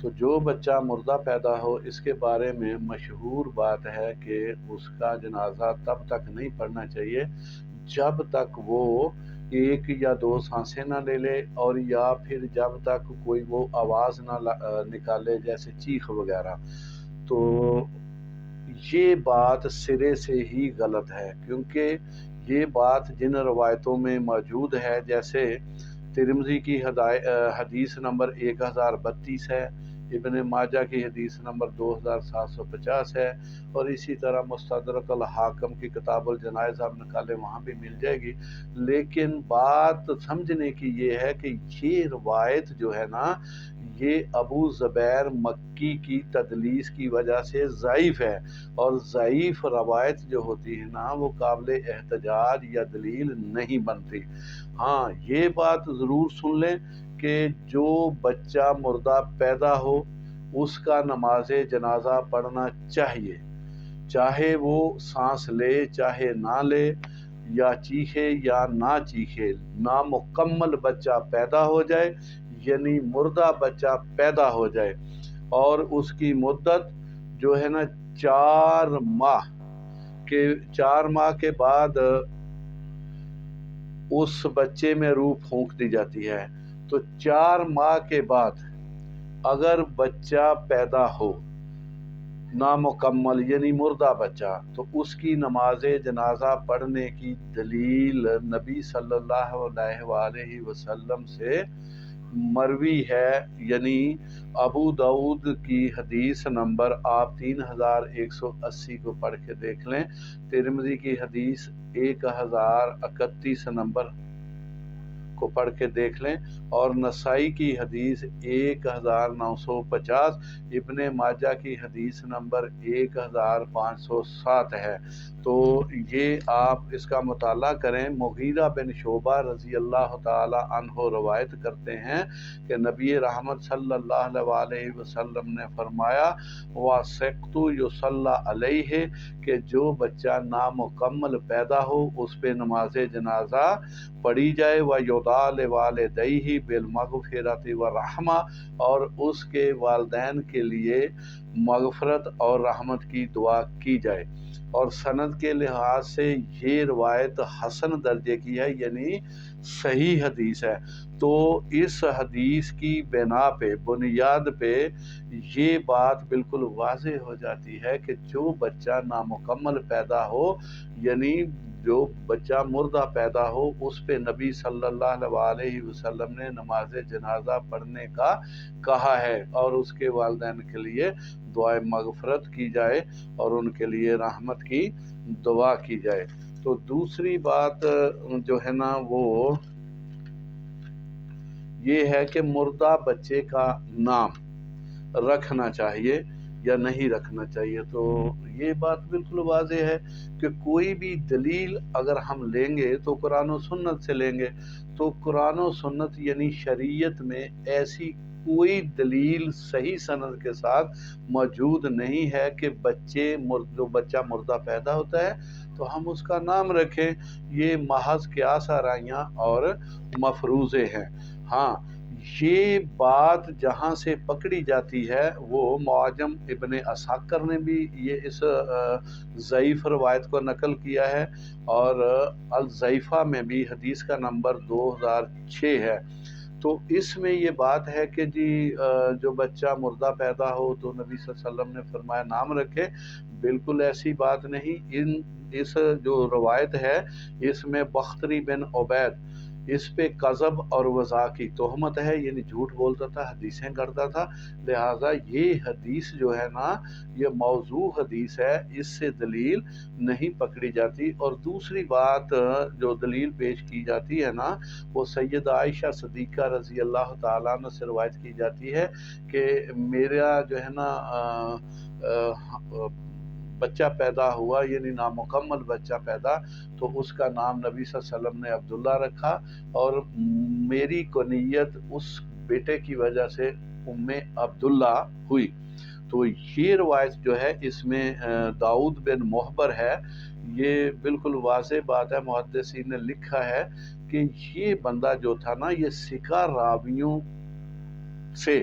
تو جو بچہ مردہ پیدا ہو اس کے بارے میں مشہور بات ہے کہ اس کا جنازہ تب تک نہیں پڑھنا چاہیے جب تک وہ ایک یا دو سانسیں نہ لے لے، اور یا پھر جب تک کوئی وہ آواز نہ نکالے جیسے چیخ وغیرہ۔ تو یہ بات سرے سے ہی غلط ہے، کیونکہ یہ بات جن روایتوں میں موجود ہے، جیسے ترمذی کی حدیث نمبر 1032 ہے، ابن ماجہ کی حدیث نمبر 2750 ہے، اور اسی طرح مستدرک الحاکم کی کتاب الجنائز آپ نکالے وہاں بھی مل جائے گی۔ لیکن بات سمجھنے کی یہ ہے کہ یہ روایت جو ہے نا، یہ ابو زبیر مکی کی تدلیس کی وجہ سے ضعیف ہے، اور ضعیف روایت جو ہوتی ہے نا وہ قابل احتجاج یا دلیل نہیں بنتی۔ ہاں یہ بات ضرور سن لیں کہ جو بچہ مردہ پیدا ہو اس کا نماز جنازہ پڑھنا چاہیے، چاہے وہ سانس لے چاہے نہ لے، یا چیخے یا نہ چیخے۔ نامکمل بچہ پیدا ہو جائے یعنی مردہ بچہ پیدا ہو جائے، اور اس کی مدت جو ہے نا 4 ماہ کے بعد اس بچے میں روح پھونک دی جاتی ہے۔ تو 4 ماہ کے بعد اگر بچہ پیدا ہو نامکمل یعنی مردہ بچہ، تو اس کی نماز جنازہ پڑھنے کی دلیل نبی صلی اللہ علیہ وآلہ وسلم سے مروی ہے، یعنی ابو داؤد کی حدیث نمبر آپ 3180 کو پڑھ کے دیکھ لیں، ترمذی کی حدیث 1031 نمبر کو پڑھ کے دیکھ لیں، اور نسائی کی حدیث 1950، ابن ماجہ کی حدیث نمبر 1507 ہے۔ تو یہ آپ اس کا مطالعہ کریں۔ مغیرہ بن شعبہ رضی اللہ تعالی عنہ روایت کرتے ہیں کہ نبی رحمت صلی اللہ علیہ وسلم نے فرمایا، وَسَقْتُ يُصَلَّى عَلَيْهِ، کہ جو بچہ نامکمل پیدا ہو اس پہ نماز جنازہ پڑھی جائے، وَيُدْعَى لِوَالِدَيْهِ بِالْمَغْفِرَةِ وَالرَّحْمَةِ، اور اس کے والدین کے لیے مغفرت اور رحمت کی دعا کی جائے۔ اور سند کے لحاظ سے یہ روایت حسن درجے کی ہے، یعنی صحیح حدیث ہے۔ تو اس حدیث کی بنیاد پہ یہ بات بالکل واضح ہو جاتی ہے کہ جو بچہ نامکمل پیدا ہو، یعنی جو بچہ مردہ پیدا ہو، اس پہ نبی صلی اللہ علیہ وسلم نے نماز جنازہ پڑھنے کا کہا ہے، اور اس کے والدین کے لیے دعائے مغفرت کی جائے اور ان کے لیے رحمت کی دعا کی جائے۔ تو دوسری بات جو ہے نا وہ یہ ہے کہ مردہ بچے کا نام رکھنا چاہیے یا نہیں رکھنا چاہیے۔ تو یہ بات بالکل واضح ہے کہ کوئی بھی دلیل اگر ہم لیں گے تو قرآن و سنت سے لیں گے۔ تو قرآن و سنت یعنی شریعت میں ایسی کوئی دلیل صحیح سند کے ساتھ موجود نہیں ہے کہ جو بچہ مردہ پیدا ہوتا ہے تو ہم اس کا نام رکھیں۔ یہ محض قیاس آرائیاں اور مفروضے ہیں۔ ہاں یہ بات جہاں سے پکڑی جاتی ہے وہ معجم ابن عساکر نے بھی یہ اس ضعیف روایت کو نقل کیا ہے، اور الضعیفہ میں بھی حدیث کا نمبر 2006 ہے۔ تو اس میں یہ بات ہے کہ جی جو بچہ مردہ پیدا ہو تو نبی صلی اللہ علیہ وسلم نے فرمایا نام رکھے۔ بالکل ایسی بات نہیں۔ اس جو روایت ہے اس میں بختری بن عبید اس پہ کذب اور وضاع کی تہمت ہے، یعنی جھوٹ بولتا تھا، حدیثیں گڑھتا تھا، لہٰذا یہ حدیث جو ہے نا یہ موضوع حدیث ہے، اس سے دلیل نہیں پکڑی جاتی۔ اور دوسری بات جو دلیل پیش کی جاتی ہے نا وہ سیدہ عائشہ صدیقہ رضی اللہ تعالیٰ عنہ سے روایت کی جاتی ہے کہ میرا جو ہے نا بچہ پیدا ہوا، یعنی نامکمل بچہ پیدا، تو اس کا نام نبی صلی اللہ علیہ وسلم نے عبداللہ رکھا، اور میری کنیت اس بیٹے کی وجہ سے ام عبداللہ ہوئی۔ تو یہ روایت جو ہے اس میں داؤد بن محبر ہے، یہ بالکل واضح بات ہے، محدثین نے لکھا ہے کہ یہ بندہ جو تھا نا یہ ثقہ راویوں سے